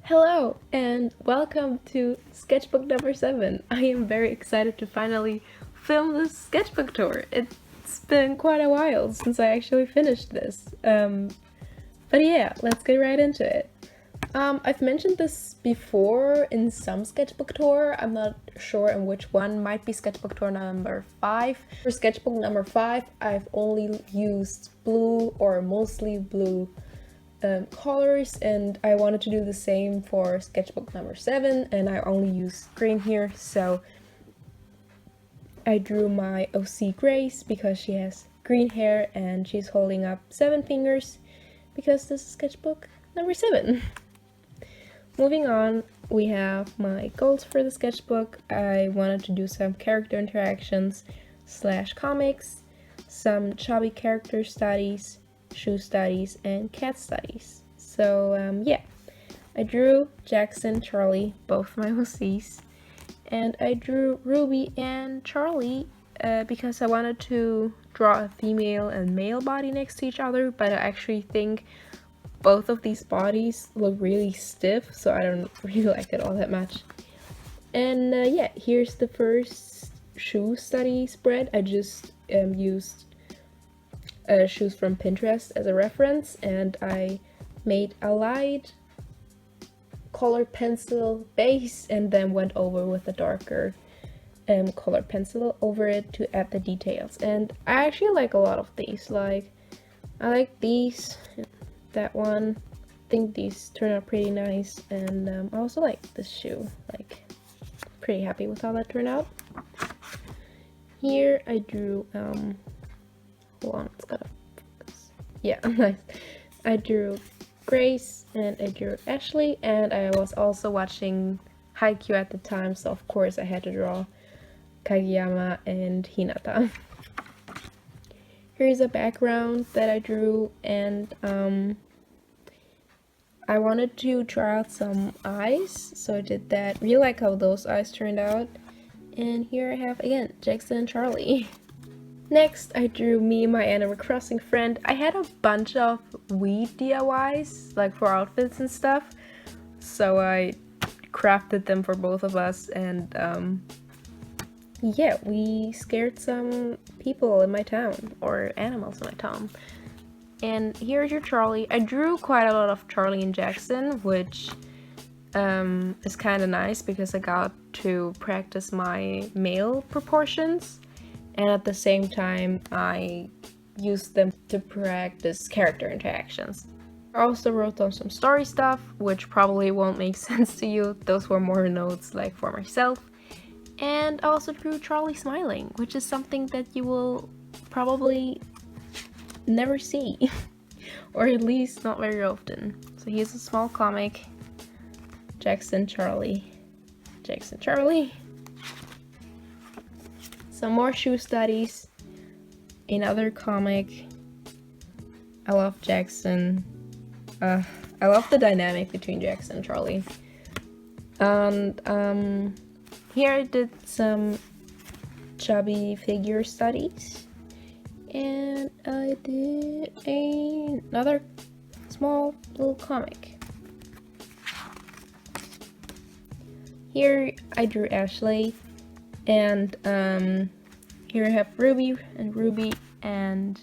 Hello and welcome to Sketchbook number 7. I am very excited to finally film this sketchbook tour. It's been quite a while since I actually finished this. But yeah, let's get right into it. I've mentioned this before in some sketchbook tour. I'm not sure in which one. Might be sketchbook tour number 5. For sketchbook number 5, I've only used blue or mostly blue colors, and I wanted to do the same for sketchbook number 7, and I only use green here, so I drew my OC Grace because she has green hair and she's holding up 7 fingers because this is sketchbook number 7. Moving on, we have my goals for the sketchbook. I wanted to do some character interactions / comics, some chubby character studies, shoe studies, and cat studies. So yeah, I drew Jackson, Charlie, both my OCs, and I drew Ruby and Charlie because I wanted to draw a female and male body next to each other, but I actually think both of these bodies look really stiff, so I don't really like it all that much. And yeah, here's the first shoe study spread. I just used shoes from Pinterest as a reference, and I made a light colored pencil base and then went over with a darker colored pencil over it to add the details. And I actually like a lot of these. Like, I like these, that one. I think these turn out pretty nice, and I also like this shoe. Like, pretty happy with how that turned out. Here I drew hold on, it's gotta focus. Yeah, nice. I drew Grace and I drew Ashley, and I was also watching Haikyuu at the time, so of course I had to draw Kageyama and Hinata. Here's a background that I drew, and I wanted to try out some eyes, so I did that. Really like how those eyes turned out. And here I have, again, Jackson and Charlie. Next, I drew me and my Animal Crossing friend. I had a bunch of weed DIYs, like for outfits and stuff, so I crafted them for both of us, and yeah, we scared some people in my town, or animals in my town. And here's your Charlie. I drew quite a lot of Charlie and Jackson, which is kind of nice because I got to practice my male proportions, and at the same time I used them to practice character interactions. I also wrote down some story stuff, which probably won't make sense to you. Those were more notes like for myself. And I also drew Charlie smiling, which is something that you will probably never see, or at least not very often. So here's a small comic. Jackson, Charlie, Jackson, Charlie. Some more shoe studies. Another comic. I love Jackson. I love the dynamic between Jackson and Charlie. And here I did some chubby figure studies. And I did another small little comic. Here I drew Ashley, and here I have Ruby, and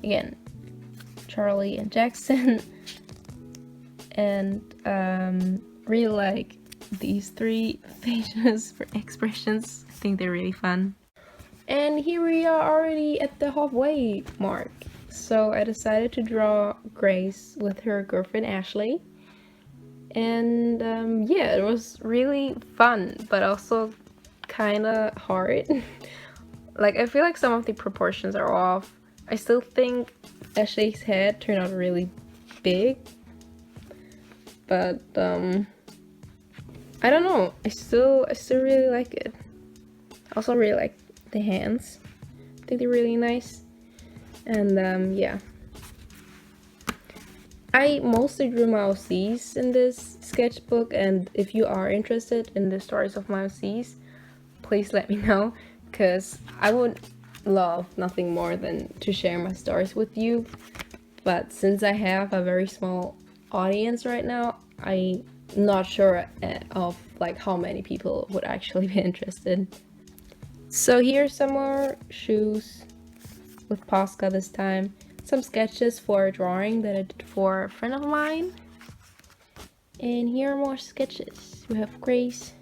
again Charlie and Jackson. And really like these 3 facial expressions. I think they're really fun. And here we are already at the halfway mark. So I decided to draw Grace with her girlfriend Ashley. And yeah, it was really fun, but also kind of hard. Like, I feel like some of the proportions are off. I still think Ashley's head turned out really big. But I don't know. I still really like it. I also really like the hands. I think they're really nice. And yeah. I mostly drew my OCs in this sketchbook, and if you are interested in the stories of my OCs, please let me know, because I would love nothing more than to share my stories with you. But since I have a very small audience right now, I not sure of like how many people would actually be interested. So here's some more shoes with Posca this time. Some sketches for a drawing that I did for a friend of mine. And here are more sketches. We have Grace,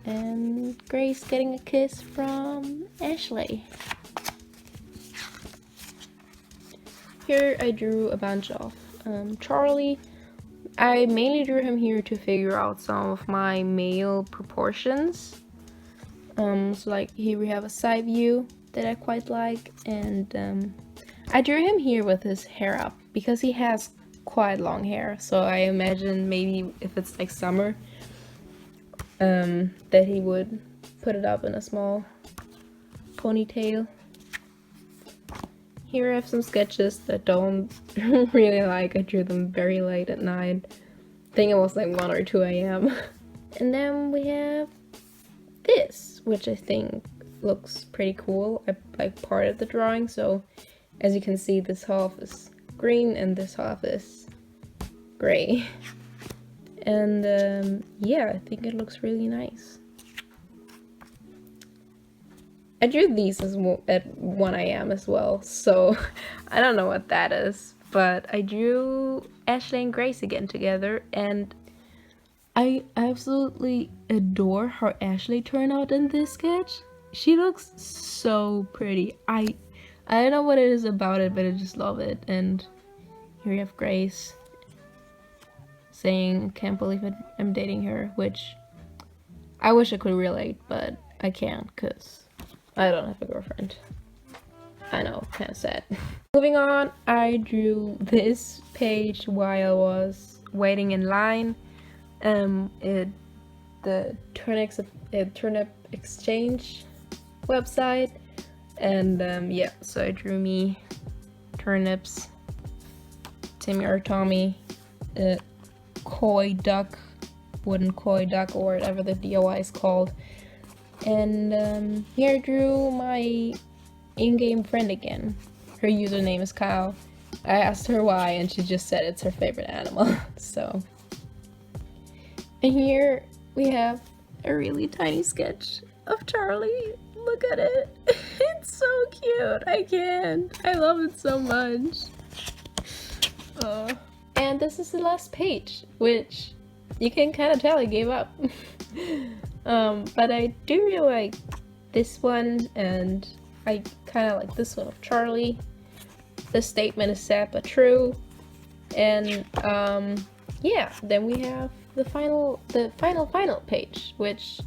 and Grace getting a kiss from Ashley. Here I drew a bunch of Charlie. I mainly drew him here to figure out some of my male proportions. So like here we have a side view that I quite like, and I drew him here with his hair up because he has quite long hair, so I imagine maybe if it's like summer that he would put it up in a small ponytail. Here I have some sketches that don't really like. I drew them very late at night. I think it was like 1 or 2 a.m. And then we have this, which I think looks pretty cool. I like part of the drawing, so as you can see, this half is green and this half is gray. And yeah, I think it looks really nice. I drew these at 1 a.m. as well, so I don't know what that is, but I drew Ashley and Grace again together, and I absolutely adore how Ashley turned out in this sketch. She looks so pretty. I don't know what it is about it, but I just love it. And here we have Grace saying, "Can't believe it, I'm dating her," which I wish I could relate, but I can't because I don't have a girlfriend. I know, kind of sad. Moving on, I drew this page while I was waiting in line. The Turnip Exchange website, and yeah, so I drew me turnips, Timmy or Tommy, koi duck, wooden koi duck, or whatever the DIY is called. And here I drew my in-game friend again. Her username is Kyle. I asked her why, and she just said it's her favorite animal. So, and here we have a really tiny sketch of Charlie. Look at it. It's so cute. I love it so much. And this is the last page, which you can kind of tell I gave up. But I do really like this one, and I kind of like this one of Charlie. The statement is sad but true. And yeah, then we have the final page, which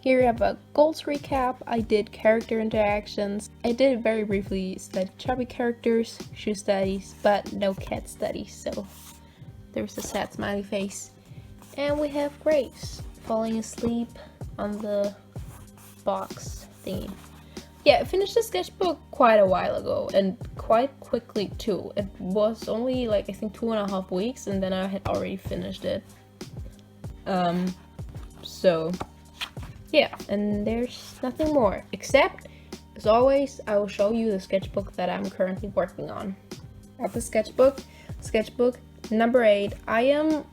here we have a goals recap. I did character interactions. I did very briefly study chubby characters, shoe studies, but no cat studies, so there's a sad smiley face. And we have Grace falling asleep on the box thingy. Yeah, I finished the sketchbook quite a while ago, and quite quickly too. It was only like, I think 2.5 weeks, and then I had already finished it. So yeah, and there's nothing more, except, as always, I will show you the sketchbook that I'm currently working on. At the sketchbook number 8, I am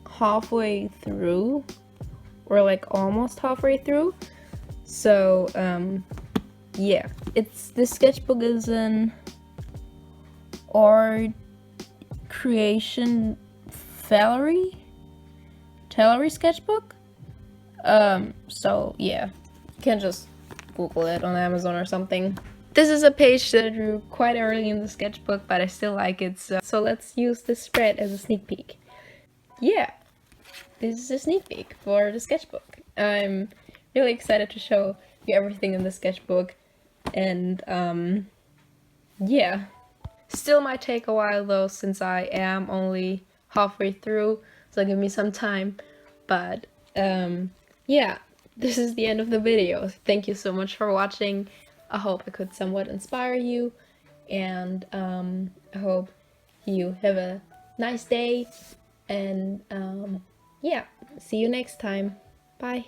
halfway through, or like almost halfway through. So yeah, this sketchbook is an art creation gallery sketchbook. So yeah, you can just Google it on Amazon or something. This is a page that I drew quite early in the sketchbook, but I still like it, so let's use this spread as a sneak peek. Yeah, this is a sneak peek for the sketchbook. I'm really excited to show you everything in the sketchbook, and yeah. Still might take a while though, since I am only halfway through, so give me some time. But yeah, this is the end of the video. Thank you so much for watching. I hope I could somewhat inspire you, and I hope you have a nice day, and yeah, see you next time. Bye.